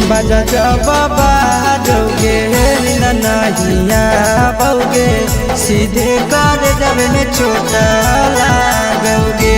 बजा जब बाजोगे ननहिया बौगे सीधे कर जब में चोट लागोगे।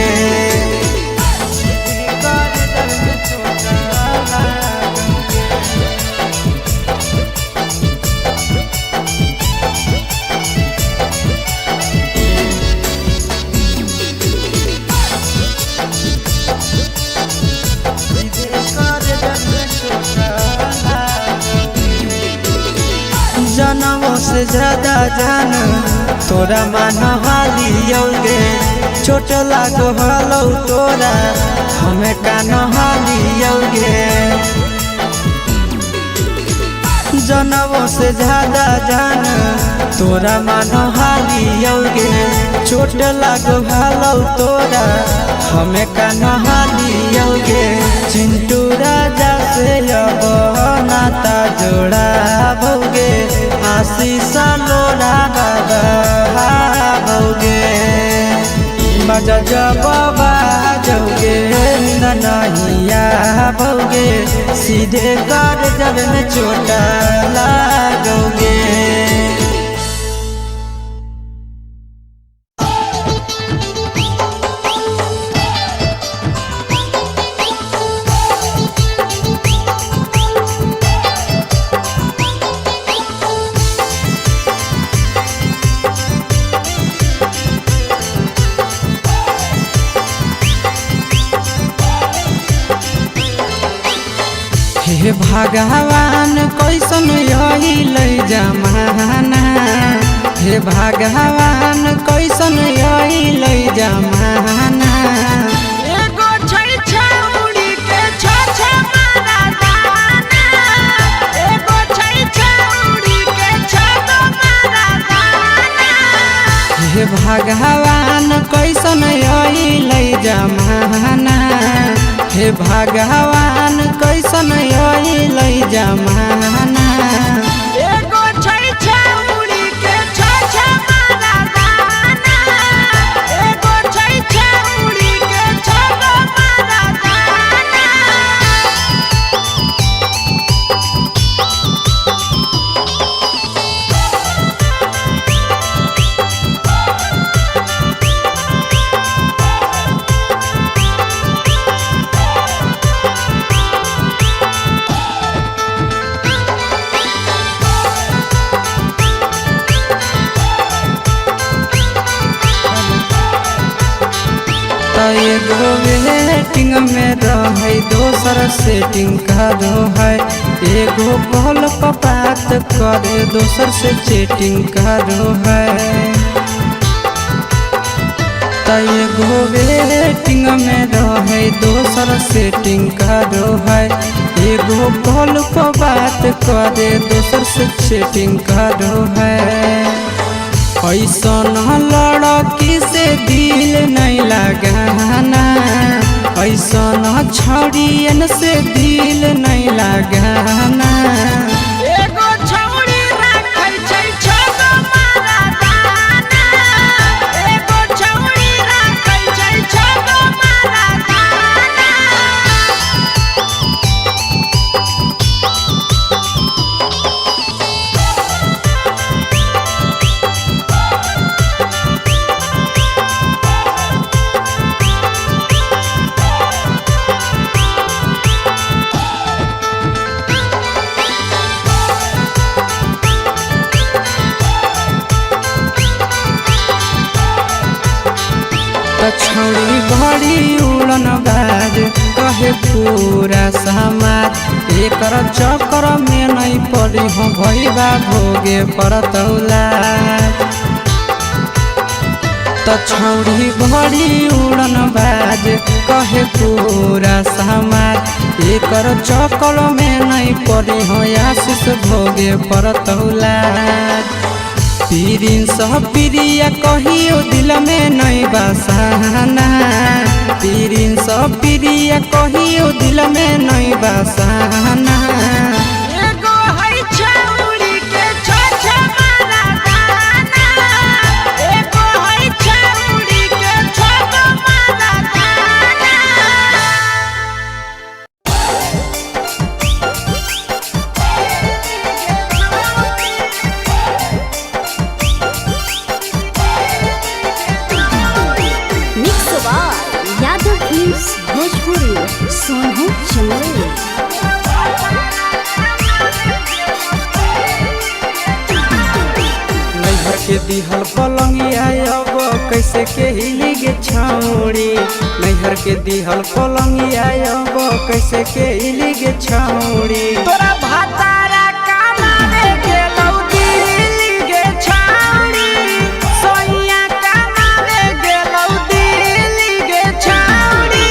जनमों से ज्यादा जान तोरा मान हालियोगे। चोट लागो हलो तोरा हमें कान हालियोगे। जनमों से ज्यादा जान तोरा मान हालियोगे। चोट लागो हलो तोरा हमें कान हालियोगे। चिंटू राजा से अब नाता जोड़ा भोगे। आशीष लोड़ा बाबा भोगे। बजा जब बाजोगे ननहिया भोगे सीधे कर जब में चोट लागोगे। हे भगवान कैसन यही जमाना। हे भगवान कैसन यही जमाना। एगो छै छौड़ी के छ मारा दाना। एगो छै छौड़ी के छ मारा दाना। हे भगवान कैसन यही जमाना। हे भगवान कैसन यही जमाना। एगो छै छौड़ी के छ मारा दाना। एगो छै छौड़ी के छ मारा दाना। एगो वेटिंग में रहे दोसर सेटिंग करो है। एगो कॉल पर बात करे दोसर से चैटिंग करो है। एगो वेटिंग में रहे दोसर सेटिंग करो है। एगो कॉल पर बात करे दोसर से चैटिंग करो है। ऐसन लड़की से दिल नहीं लगाना। ऐसन छौड़ियन से दिल नहीं लगाना। एगो छौड़ी राखै छै छ मारा दाना। एगो छौड़ी राखै छै छ मारा दाना। छौड़ी बड़ी उड़न बाज कहे पूरा समाज। एकर चक्कर में नहीं पड़ी हो भैया भोगे परतौला। छौड़ी बड़ी उड़न बाज कहे पूरा समाज। एकर चक्कर में नहीं पड़ी हो आशीष भोगे परतौला। पीरिन सब प्रिया कहियो दिल में नहीं बसाना। पीरिन सब प्रिया कहियो दिल में नहीं बसाना। एगो है छौड़ी के छ मारा दाना। एगो है छौड़ी के छ मारा दाना। सोनू चमोली। नैहर के दिहल पलंगिया अब कैसे के हिली गे छौड़ी। नैहर के दिहल पलंगिया अब कैसे के हिली गे छौड़ी। तोरा भातारा कमावे गेलौ दिल्ली गे छौड़ी। सोइया कमावे गेलौ दिल्ली गे छौड़ी।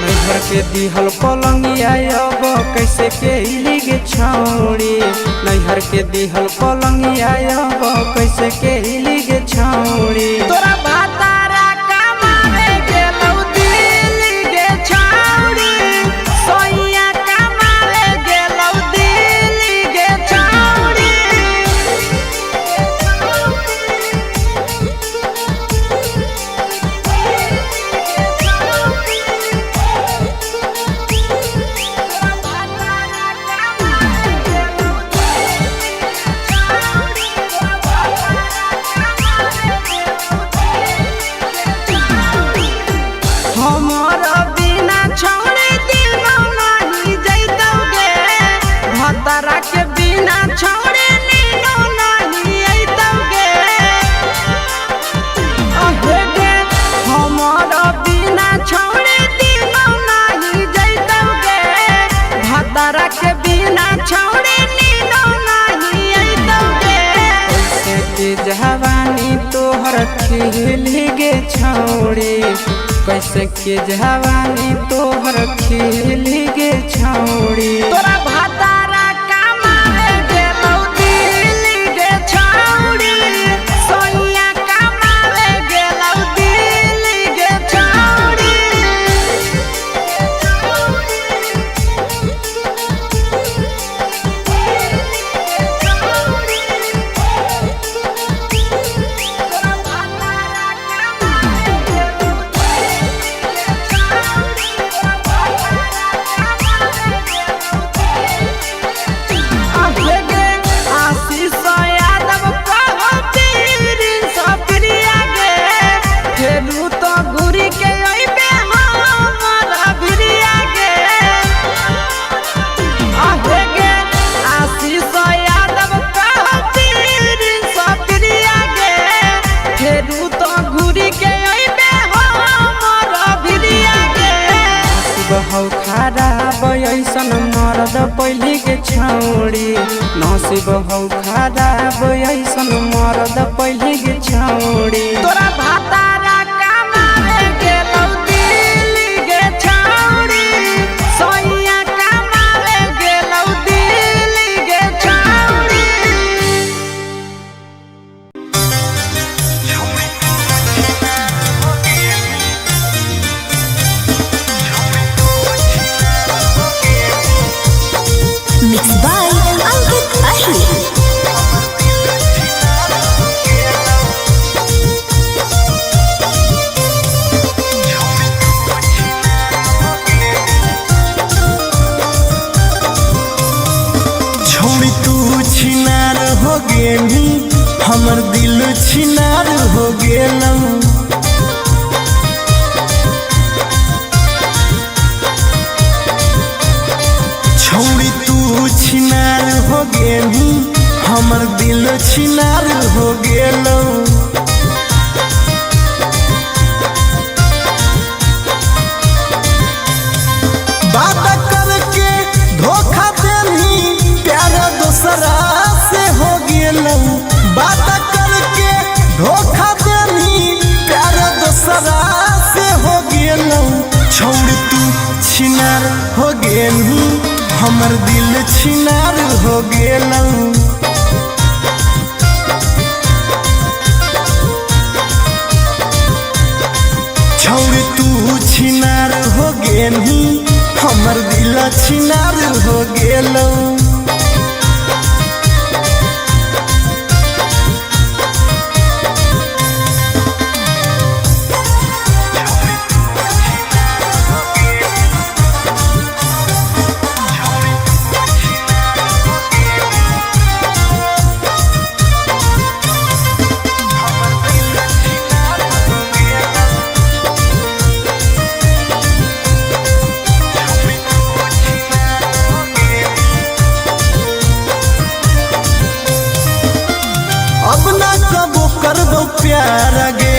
नैहर के दिहल पलंगिया अब कैसे के हिली गे छौड़ी। नैहर के दिहल पलंगिया अब कैसे के हिली गे छौड़ी। तोरा भातारा कमावे गेलौ दिल्ली गे छौड़ी। सोइया कमावे गेलौ दिल्ली गे छौड़ी। हमर बिना छौड़े दिनो नहीं जैतौगे। भतरा के बिना छौड़े नीनो नहीं अइतौगे। अहे गे हमर बिना छौड़े दिनो नहीं जैतौगे। भतरा के बिना छौड़े नीनो नहीं अइतौगे। कैसे के जवानी तोहर खिली गे छौड़ी। कैसे के जवानी तोहर खिली गे छौड़ी। तोरा भातारा कमावे गेलौ दिल्ली गे छौड़ी। सोइया कमावे गेलौ दिल्ली गे छौड़ी। तोरा भातारा कमावे गेलौ आशीष यादव कहो पीरिन सप्रिया गे। फेरू तो घुरी के अइबे हमर भिरिया गे। आहे गे आशीष यादव कहो पीरिन सप्रिया गे। फेरू तो घुरी के अइबे हमर भिरिया गे। नसीब हौ खराब ऐसन मरद पहली के छौड़ी। नसीब हौ खराब ऐसन मरद पहली के छौड़ी। तोरा भातारा कमावे गेलौ दिल्ली गे छौड़ी। सोइया कमावे गेलौ दिल्ली गे छौड़ी। मिक्स बाय अंकित अहिर। छोड़ी तू छिनार हो गेली हमर दिल छिनार हो गेलौ। छोड़ी तू छिनार हो गेली हमर दिल छिनार हो गेलौ। बात करके धोखा देनी प्यार दोसरा से हो गेलौ। बात करके धोखा देनी प्यार दोसरा से हो गेलौ। छोड़ तू छिनार हो गेली हमर दिल छिनार हो गेलौ। छोड़ तू छिनार हो गेली हमर दिल छिनार हो गेलौ। प्यार गे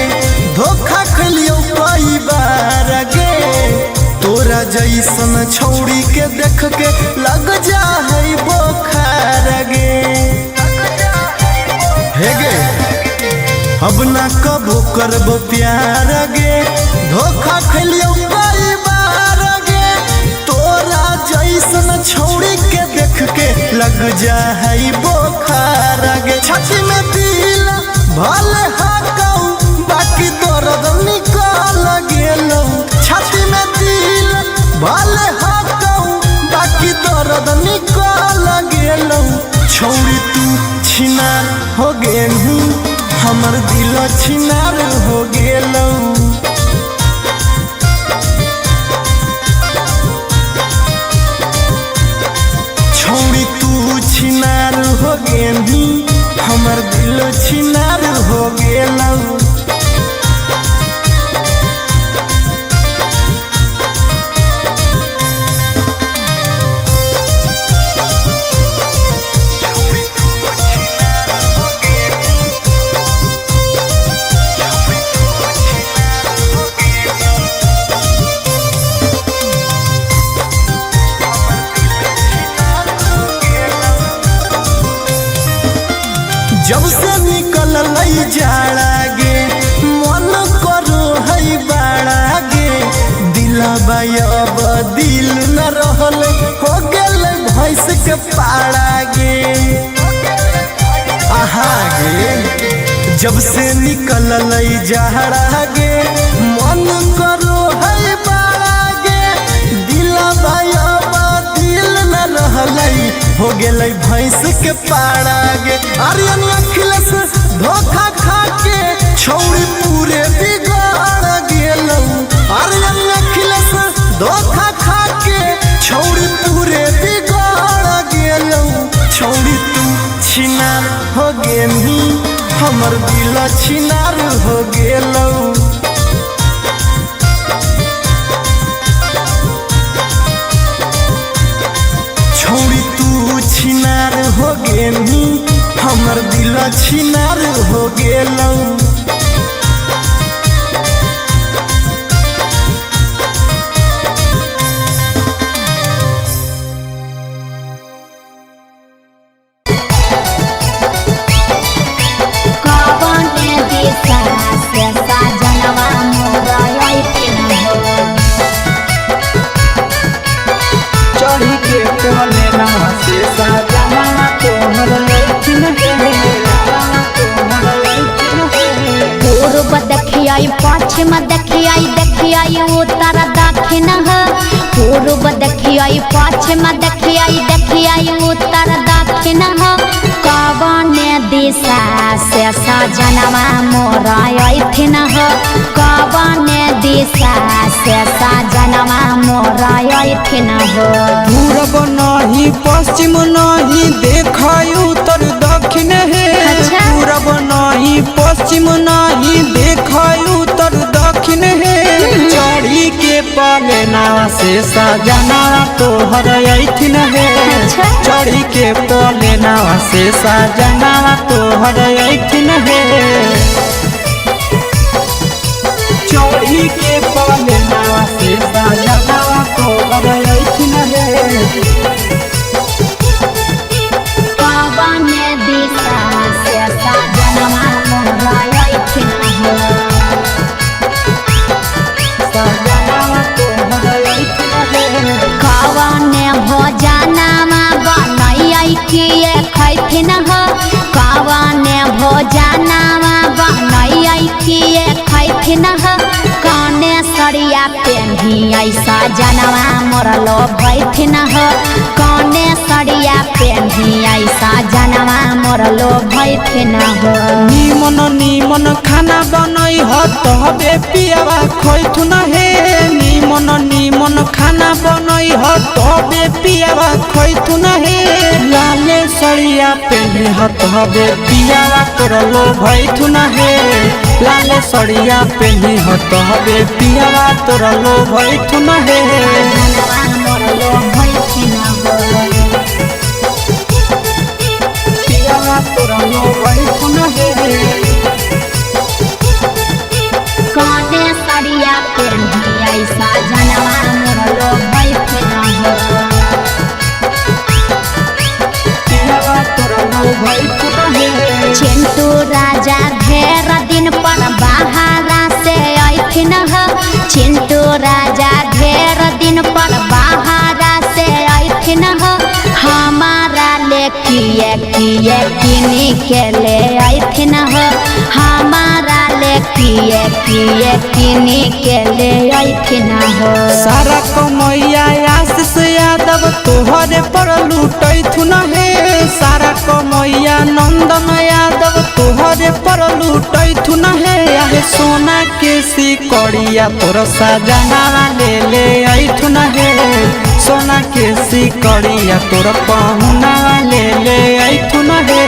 धोखा खलियो कई बार गे तोरा जैसन छौड़ी के देख के लग जा है बोखार गे हे गे अब ना कबो करबो प्यार गे धोखा खलियो कई बार गे तोरा जैसन छौड़ी के देख के लग जा है बोखार गे छाती में दिल भले हाकौ बाकी दर्द निकाल गेलौ छाती में दिल भले हाकौ बाकी दर्द निकाल गेलौ छौड़ी तू छिनार हो गेलू हमर दिल छिनार हो गेलौ छौड़ी तू छिनार हो गेलू हमर दिल छिनार हो गेलौ जब से निकल लई जाड़ा गे मन करो है बाड़ा गे दिलबा अब दिल न रहल हो गेल भैंस के पाड़ा गे आहा गे जब से निकल लई जाड़ा गे मन करो है बाड़ा गे दिलबा अब दिल न रहल हो गेलै भैंस के पाड़ा गे आर्यन अखिलेश धोखा खा के छौड़ी पूरे बिगाड़ गेलौ आर्यन अखिलेश धोखा खा के छौड़ी पूरे बिगाड़ गेलौ छौड़ी तू छिनार हो गेलही हमर दिल छिनार हो गेलौ छौड़ी तू छिनार हो गेलही हमर दिल छिनार हो गेलौ चढ़ी के टोले नवा से साजना तोहर लैठिन पूर्व देखियाई पश्चिम देखियाई उत्तर दक्षिण पूर्व देखियाई पश्चिम देखियाई उत्तर दक्षिण कवने दिशा से सजनवा मोरा अइथिन कवने दिशा से सजनवा मोरा अइथिन पूरब नहीं पश्चिम नहीं देखाई उत्तर दक्षिण है अच्छा। पूरब नहीं पश्चिम नहीं देखाई उत्तर दक्षिण है चढ़ी के पलेना से सजना तोहर अइथिन है अच्छा। चढ़ी के पलेना से सजना तोहर अइथिन है चढ़ी के पलेना से सजना तोहर अइथिन है कवने दिशा से सजनवा मोरा अइथिन कवने भोजनमा बनैयै किए खैथिन कवने भोजनमा बनैयै किए खैथिन कने सरिया पेन्ही ऐसा जनवा मोरलो भैथिन कने सरिया पेन्ही ऐसा जनवा मोरलो भैथिन निमन निमन खाना बनई ह तबे पियावा खैथुन हे निमन निमन खाना बनई ह तबे पियावा खैथुन हे लाले सरिया पेन्ही ह तबे पियावा तोरलो भैथुन हे लाले सरिया पेन्ही ह तबे पियावा तोरलो भैथुन हे जनवा मोरलो भैथिन पियावा तोरलो भैथुन हे किए किए किनी के ले आइथिन हो हमारा ले किए किए किनी के ले आइथिन हो। सारा कमैया आशीष यादव तोहरे पर लूटैथुन हे सारा कमैया नंदन यादव तोहरे पर लूटैथुन हे आहे सोना के सिकड़िया तोर सजना ले आइथुन हे सोना के सिकड़िया तोर पहुना ले आइथुन हे।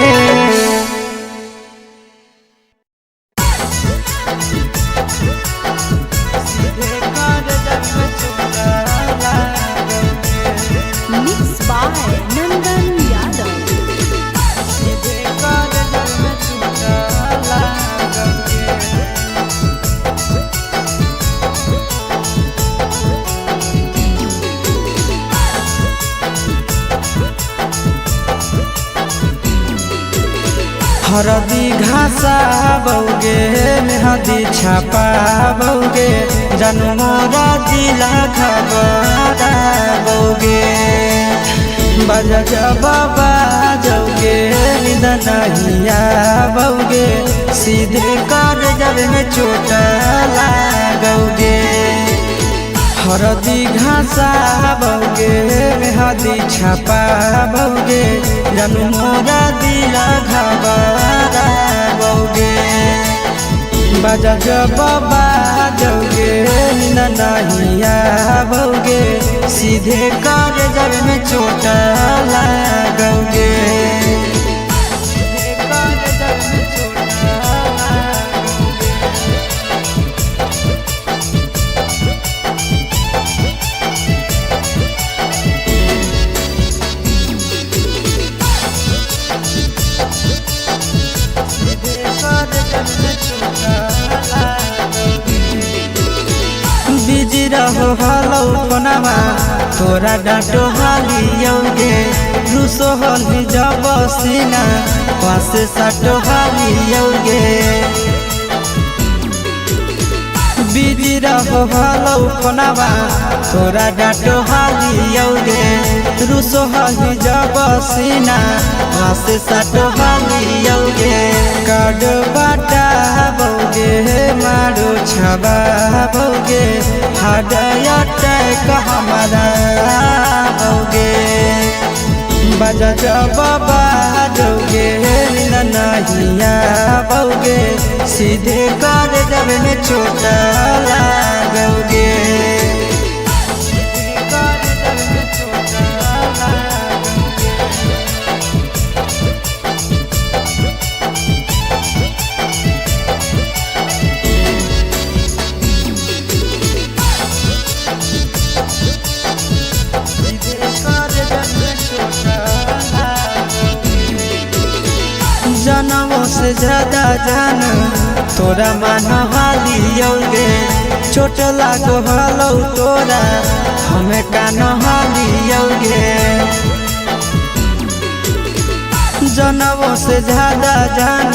Mixed by Nandan Yadav. हरदी घासा बौगे मेहदी छापा बौगे जनमोरा दिला खबरा बौगे बजा जबाबा जौगे निदनहिया बौगे सीधे कर जब में चोट लागोगे। हरदी घासा बौगे मेहदी छापा बौगे जनमोरा दिला घबरा बौगे बजा जबाबा जौगे नहिया बौगे सीधे कर जब में चोट लागोगे। बिजी रहो हलो पनामा तोरा डांटो हालियोगे रूसो हली जब सीना पासे साटो हालियोगे। बिजी रहो हलो पनामा तोरा डांटो हालियोगे रूसो हली जब सीना पासे साटो हालियोगे। काड बाटा बौगे मारो छबा बौगे हाडयट हमारा बौगे बजा जबाबा जौगे नहिया बौगे सीधे कर जब में चोट लागोगे। जनमों से ज्यादा जान तोरा मान हालियोगे चोट लागो हलो तोरा हमें कान हालियोगे। जनमों से ज्यादा जान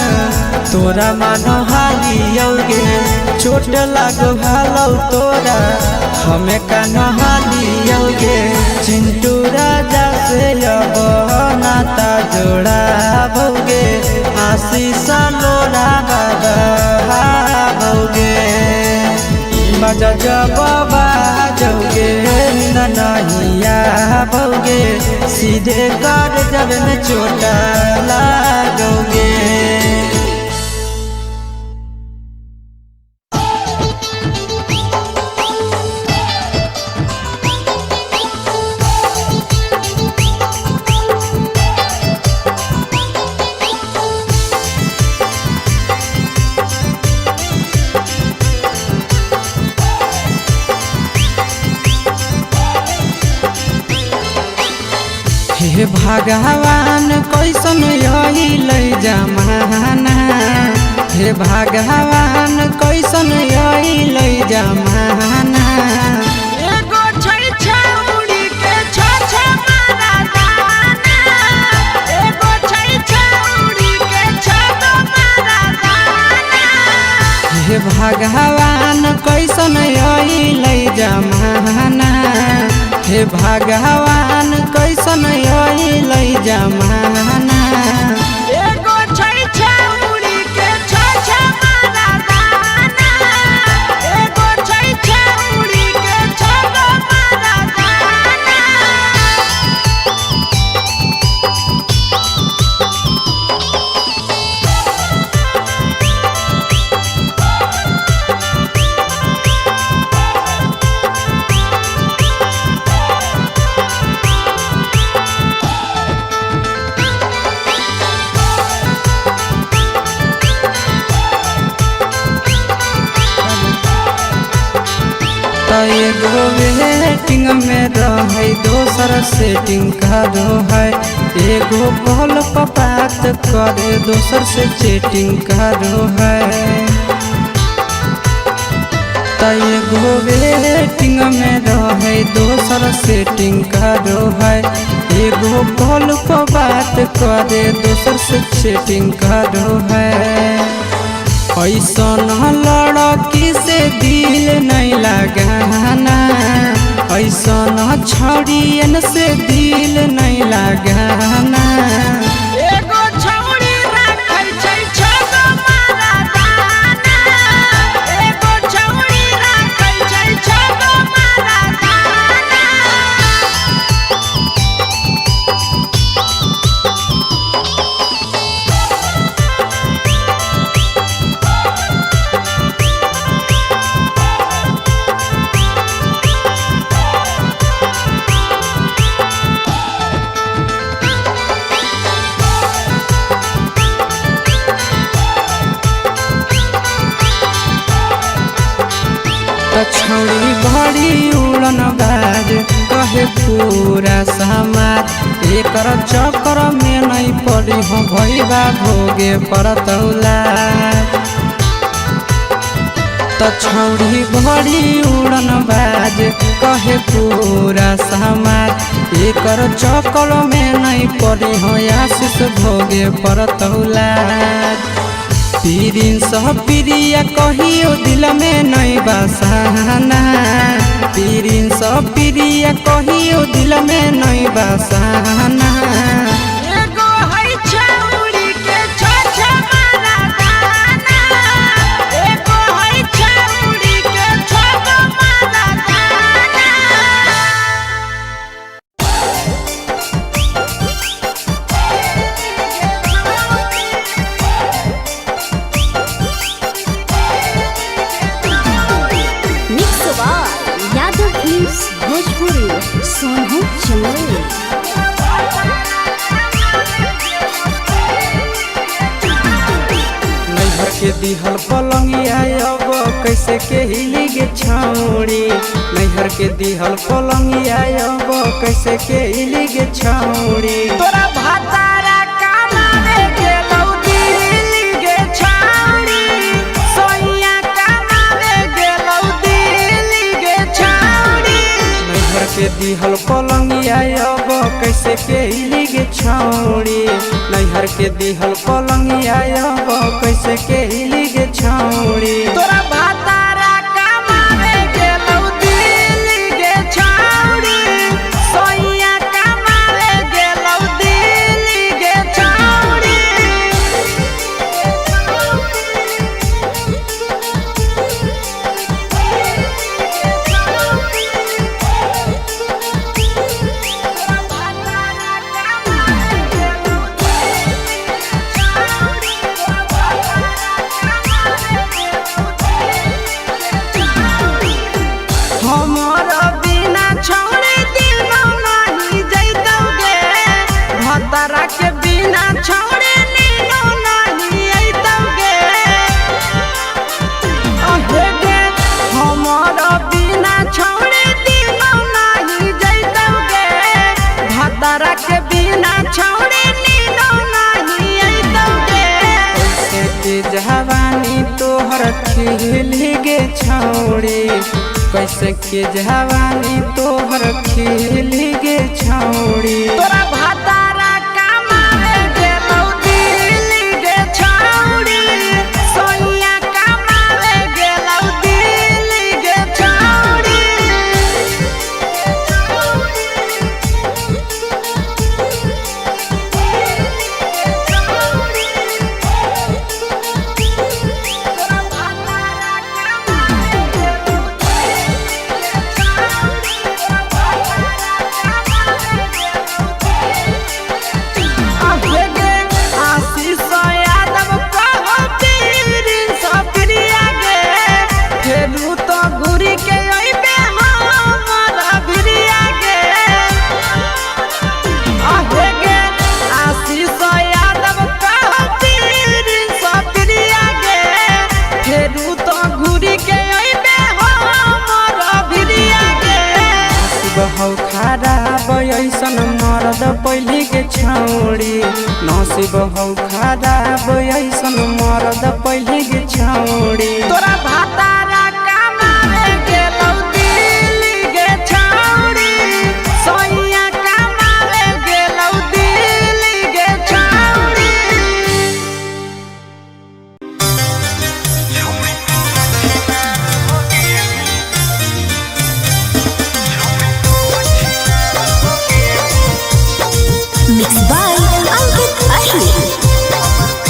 तोरा मान हालियोगे चोट लागो हलो तोरा हमें कान हालियोगे। चिंटू राजा से अब नाता जोड़ा बौगे आशीष लोड़ा बौगे बजा जबाबा जौगे नहिया बौगे सीधे कर जब में चोट लागोगे। हे भगवान कैसन अइलै जमाना हे भगवान कैसन अइलै जमाना। एगो छै छौरी के छ मारा दाना एगो छै छौरी के छ मारा दाना। हे भगवान कैसन अइलै जमाना हे भगवान कैसन अइलै जमाना। एगो छै छौरी के छ मारा दाना एगो छै छौरी के छ मारा दाना एगो वेटिंग में रहे दोसर सेटिंग करो है एगो कॉल पर बात करे दोसर से चैटिंग करो है एगो वेटिंग में रहे दोसर सेटिंग करो है एगो कॉल पर बात करे दोसर से चैटिंग करो है ऐसन लड़की से दिल नहीं लगाना ऐसन छड़ियन से दिल नहीं लगाना एगो छौरी राखै छै छगो मारा दाना एगो छौरी राखै छै छगो मारा दाना छौरी बड़ी उड़न बाज कहे पूरा समाज एकर चक्कर में नहीं पड़ी हो भैया भोगे परतौला छौरी बड़ी उड़न बाज कहे पूरा समाज एकर चक्कर में नहीं पड़ी हो आशीष भोगे परतौला पीरिन सह प्रिया कहियो दिल में नहीं बसाना पीरिन सह प्रिया कहियो दिल में नहीं बसाना एगो है छौरी के छ मारा दाना एगो है छौरी के छ मारा दाना यादव फिल्म्स भोजपुरी सोनू चमोली नैहर के दिहल पलंगिया अब कैसे के हिली गे छौरी नैहर के दिहल पलंगिया अब कैसे के हिली गे छौरी तोरा भातारा कमावे गेलौ दिल्ली गे छौरी सोइया कमावे गेलौ दिल्ली गे छौरी नैहर के दिहल पलंगिया अब कैसे के हिली गे छौरी नैहर के दिहल पलंगिया अब कैसे के हिली गे छौरी तोरा भातारा कमावे गेलौ दिल्ली गे छौरी सोइया कमावे गेलौ दिल्ली गे छौरी हमर बिना छौरी दिनो नहीं जैतौगे भतरा के बिना छौरी नीनो नहीं अइतौगे अहे गे हमर बिना छौरी दिनो नहीं जैतौगे भतरा के बिना छौरी नीनो नहीं अइतौगे कैसे के जवानी तोहर खिली गे छौरी कैसे के जवानी तोहर खिली गे छौरी तोरा भातारा कमावे गेलौ दिल्ली गे छौरी सोइया कमावे गेलौ दिल्ली गे छौरी खराब ऐसन मरद पहले के छौड़ी नसीब हौ खराब ऐसन मरद पहले के छौड़ी तोरा भातारा कमावे गेलौ दिल्ली गे छौड़ी सोइया कमावे गेलौ दिल्ली गे छौड़ी Mixed by Ankit Ahli.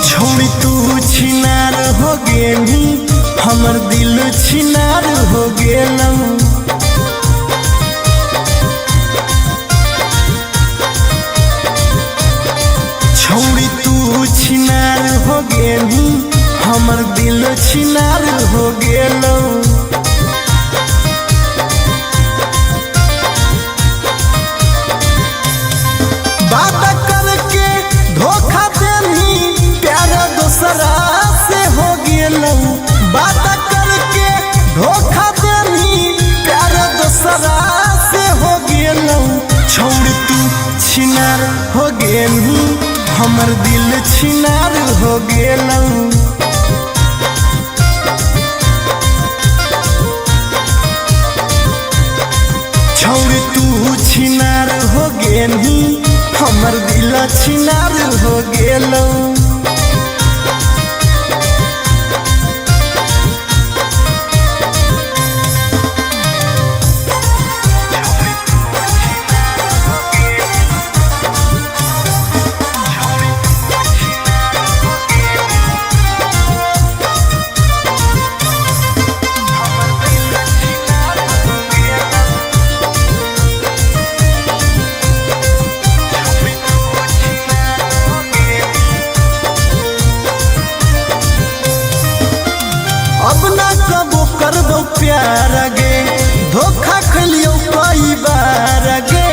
छोड़ी तू छिनार हो गेली हमर दिल छिनार हो गेलौ छोड़ी तू छिनार हो गेली हमर दिल छिनार हो गेलौ बात करके धोखा देनी प्यार दूसरा से हो गेलौ बात करके धोखा देनी प्यार दूसरा से हो गेलौ छोड़ तू छिनार हो गेली हमर दिल छिनार हो गेलौ छोड़ तू छिनार हो गेली हमर दिल छिनार हो गेलौ अब ना कबो करबो प्यार गे धोखा खलियो कई बार गे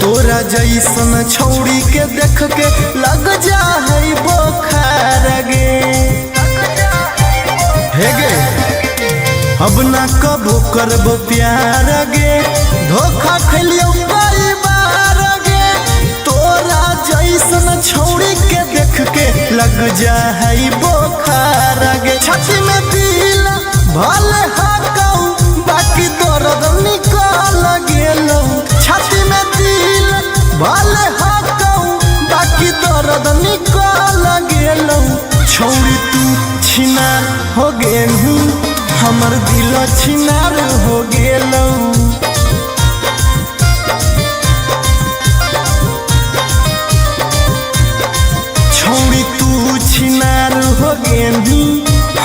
तोरा जैसन छौड़ी के देख के लग जा है बोखार गे हे गे अब ना कबो करबो प्यार गे धोखा खलियो कई बार गे तोरा जैसन छौड़ी के देख के लग जा है बोखार गे छाती में दिल भले हाकौ बाकी दर्द निकल गेलौ छाती में दिल भले हाकौ बाकी दर्द निकल गेलौ छौड़ी तू छिनार हो गेलू हमर दिल छिनार हो गेलौ छौड़ी तू छिनार हो गेली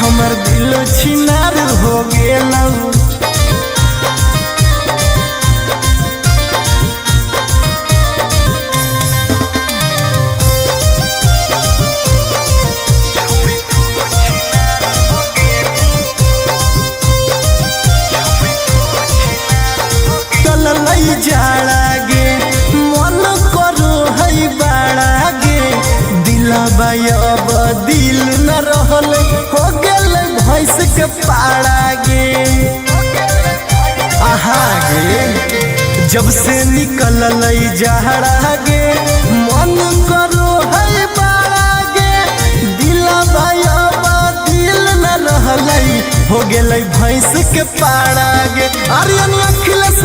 हमर दिल छिनार हो गेलौ कललै जाड़ा गे मन करो है बाड़ा गे दिलबा अब दिल न रहल हो गेल भैंस के पाड़ा गे आहा गे जब से निकल जाड़ा गे मन करो है बाड़ा गे दिलबा अब दिल न रहल हो गेल भैंस के पाड़ा गे आर्यन अखिलेश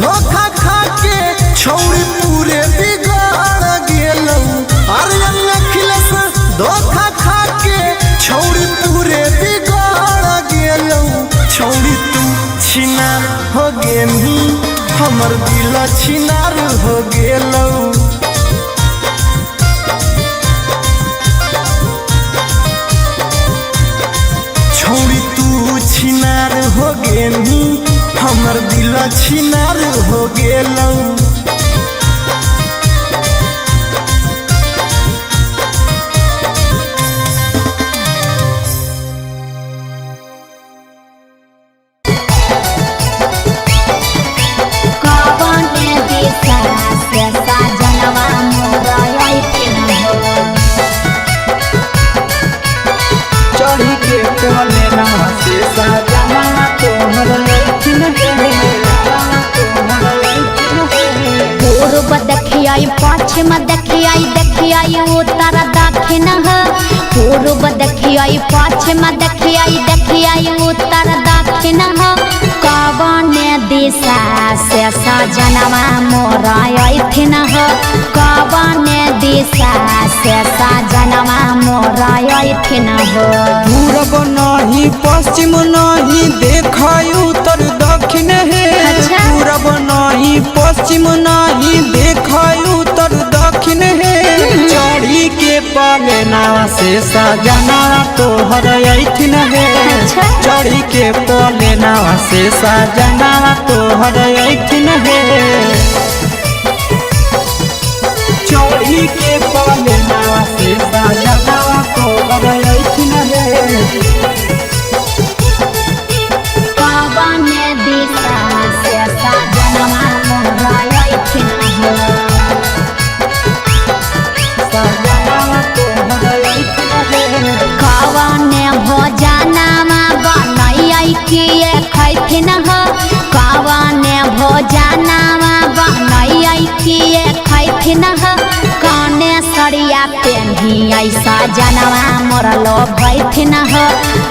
धोखा खा के छौड़ी पूरे बिगाड़ गेलौ आर्यन अखिलेश धोखा खा के छौड़ी पूरे बिगाड़ गेलौ छौड़ी तू छिनार हो गेली हमर दिल छिनार हो गेलौ छौड़ी तू छिनार हो गेली हमर दिल छिनार हो गेलौ कवन दिशा से साजनवा मोरा देखिए उत्तर दक्षिण हो पूर्व देखिए पश्चिम देखिए उत्तर दक्षिण हो कवन दिशा से सजनवा मोरा अइथिन हो कवन दिशा से सजनवा मोरा अइथिन हो पूरब नहीं पश्चिम नहीं देखाई उत्तर दक्षिण है अच्छा। पूरब नहीं पश्चिम नहीं देखाई उत्तर दक्षिण है चढ़ी के पलेना से सजना तोहर अइथिन है अच्छा। चढ़ी के पलेना से सजना तोहर अइथिन है चढ़ी के पलेना से सजना तोहर अइथिन है कवन दिशा से सजनवा मोरा अइथिन हो कवन भोजनमा बनैयै किए खैथिन हो कवन भोजनमा बनैयै किए खैथिन हो कने सरिया पेन्हियै सजनवा मोरा लो भैथिन हो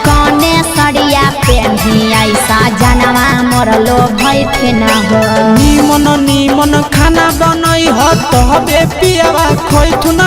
कने सरिया पेन्हियै सजनवा मोरा लो भैथिन हो निमन निमन खाना बनई ह तबे पियावा खैथुन